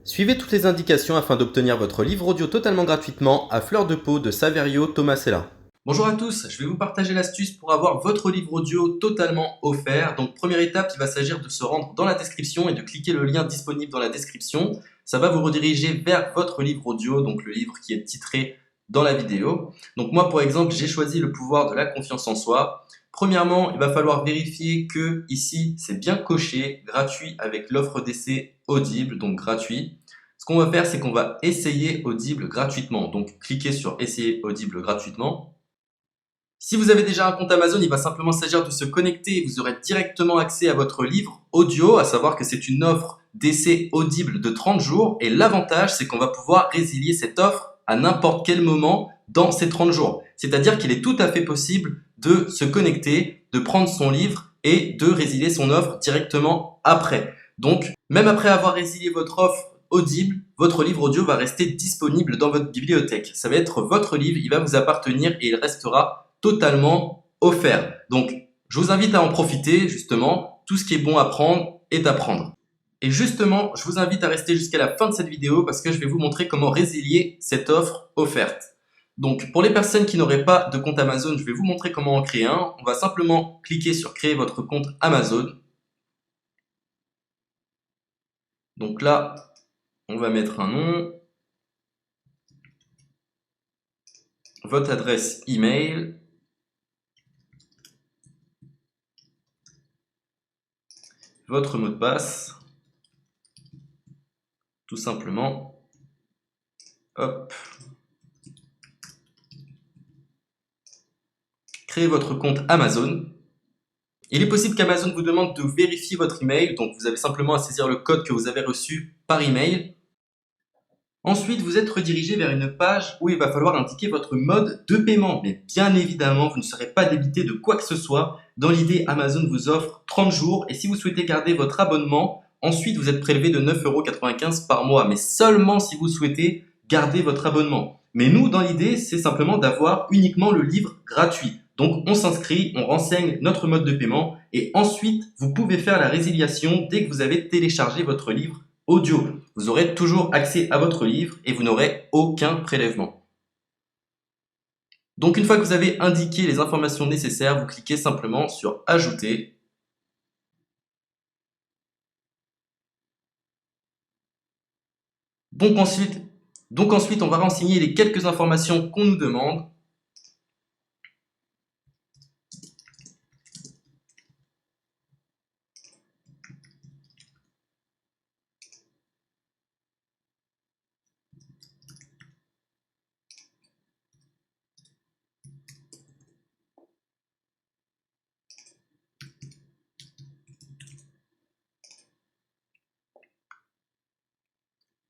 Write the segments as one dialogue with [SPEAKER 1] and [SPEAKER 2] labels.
[SPEAKER 1] Suivez toutes les indications afin d'obtenir votre livre audio totalement gratuitement à fleur de peau de Saverio Tomasella.
[SPEAKER 2] Bonjour à tous, je vais vous partager l'astuce pour avoir votre livre audio totalement offert. Donc première étape, il va s'agir de se rendre dans la description et de cliquer le lien disponible dans la description. Ça va vous rediriger vers votre livre audio, donc le livre qui est titré dans la vidéo. Donc moi par exemple, j'ai choisi le pouvoir de la confiance en soi. Premièrement, il va falloir vérifier que ici c'est bien coché, gratuit avec l'offre d'essai Audible, donc gratuit. Ce qu'on va faire, c'est qu'on va essayer Audible gratuitement. Donc cliquez sur essayer Audible gratuitement. Si vous avez déjà un compte Amazon, il va simplement s'agir de se connecter et vous aurez directement accès à votre livre audio, à savoir que c'est une offre d'essai Audible de 30 jours et l'avantage c'est qu'on va pouvoir résilier cette offre à n'importe quel moment dans ces 30 jours. C'est-à-dire qu'il est tout à fait possible de se connecter, de prendre son livre et de résilier son offre directement après. Donc, même après avoir résilié votre offre Audible, votre livre audio va rester disponible dans votre bibliothèque. Ça va être votre livre, il va vous appartenir et il restera totalement offert. Donc, je vous invite à en profiter, justement. Tout ce qui est bon à prendre est à prendre. Et justement, je vous invite à rester jusqu'à la fin de cette vidéo parce que je vais vous montrer comment résilier cette offre offerte. Donc, pour les personnes qui n'auraient pas de compte Amazon, je vais vous montrer comment en créer un. On va simplement cliquer sur créer votre compte Amazon. Donc là, on va mettre un nom, votre adresse email, votre mot de passe, tout simplement. Hop. Créez votre compte Amazon. Il est possible qu'Amazon vous demande de vérifier votre email, donc vous avez simplement à saisir le code que vous avez reçu par email. Ensuite, vous êtes redirigé vers une page où il va falloir indiquer votre mode de paiement. Mais bien évidemment, vous ne serez pas débité de quoi que ce soit. Dans l'idée, Amazon vous offre 30 jours et si vous souhaitez garder votre abonnement, ensuite vous êtes prélevé de 9,95 € par mois, mais seulement si vous souhaitez garder votre abonnement. Mais nous, dans l'idée, c'est simplement d'avoir uniquement le livre gratuit. Donc on s'inscrit, on renseigne notre mode de paiement et ensuite vous pouvez faire la résiliation dès que vous avez téléchargé votre livre audio. Vous aurez toujours accès à votre livre et vous n'aurez aucun prélèvement. Donc une fois que vous avez indiqué les informations nécessaires, vous cliquez simplement sur ajouter. Donc ensuite, on va renseigner les quelques informations qu'on nous demande.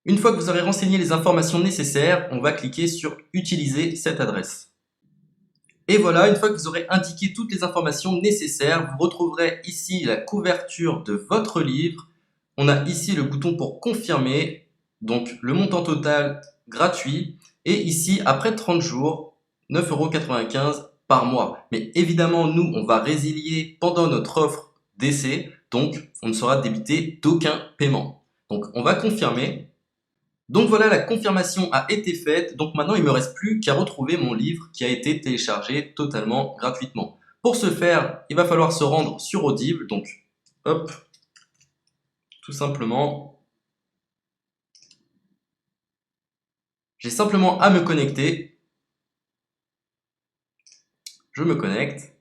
[SPEAKER 2] Une fois que vous aurez renseigné les informations nécessaires, on va cliquer sur « Utiliser cette adresse ». Et voilà, une fois que vous aurez indiqué toutes les informations nécessaires, vous retrouverez ici la couverture de votre livre. On a ici le bouton pour confirmer, donc le montant total gratuit. Et ici, après 30 jours, 9,95 € par mois. Mais évidemment, nous, on va résilier pendant notre offre d'essai, donc on ne sera débité d'aucun paiement. Donc on va confirmer. Donc voilà, la confirmation a été faite, donc maintenant il ne me reste plus qu'à retrouver mon livre qui a été téléchargé totalement gratuitement. Pour ce faire, il va falloir se rendre sur Audible, donc hop, tout simplement, j'ai simplement à me connecter, je me connecte,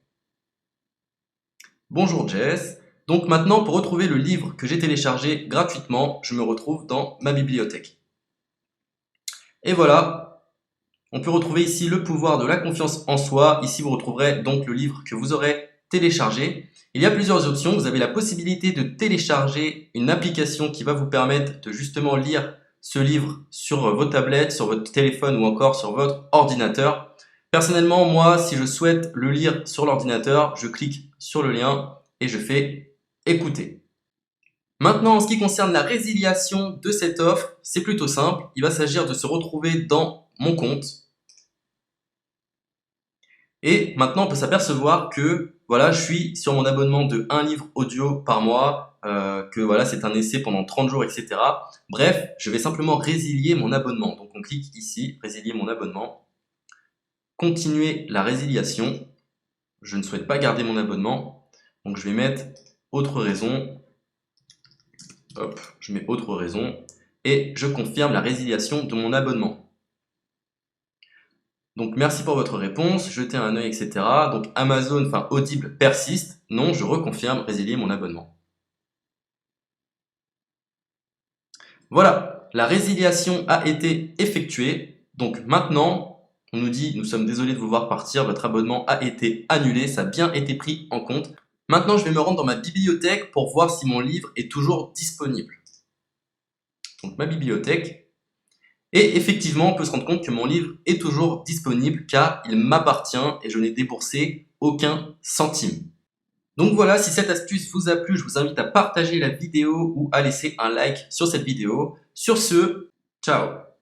[SPEAKER 2] bonjour Jess, donc maintenant pour retrouver le livre que j'ai téléchargé gratuitement, je me retrouve dans ma bibliothèque. Et voilà, on peut retrouver ici le pouvoir de la confiance en soi. Ici, vous retrouverez donc le livre que vous aurez téléchargé. Il y a plusieurs options. Vous avez la possibilité de télécharger une application qui va vous permettre de justement lire ce livre sur vos tablettes, sur votre téléphone ou encore sur votre ordinateur. Personnellement, moi, si je souhaite le lire sur l'ordinateur, je clique sur le lien et je fais écouter. Maintenant, en ce qui concerne la résiliation de cette offre, c'est plutôt simple. Il va s'agir de se retrouver dans mon compte. Et maintenant, on peut s'apercevoir que voilà, je suis sur mon abonnement de 1 livre audio par mois, que voilà, c'est un essai pendant 30 jours, etc. Bref, je vais simplement résilier mon abonnement. Donc on clique ici, résilier mon abonnement, continuer la résiliation. Je ne souhaite pas garder mon abonnement, donc je vais mettre autre raison. Hop, je mets autre raison et je confirme la résiliation de mon abonnement. Donc merci pour votre réponse, jetez un œil, etc. Donc Amazon, enfin Audible persiste. Non, je reconfirme, résilier mon abonnement. Voilà, la résiliation a été effectuée. Donc maintenant, on nous dit, nous sommes désolés de vous voir partir, votre abonnement a été annulé, ça a bien été pris en compte. Maintenant, je vais me rendre dans ma bibliothèque pour voir si mon livre est toujours disponible. Donc ma bibliothèque. Et effectivement, on peut se rendre compte que mon livre est toujours disponible car il m'appartient et je n'ai déboursé aucun centime. Donc voilà, si cette astuce vous a plu, je vous invite à partager la vidéo ou à laisser un like sur cette vidéo. Sur ce, ciao!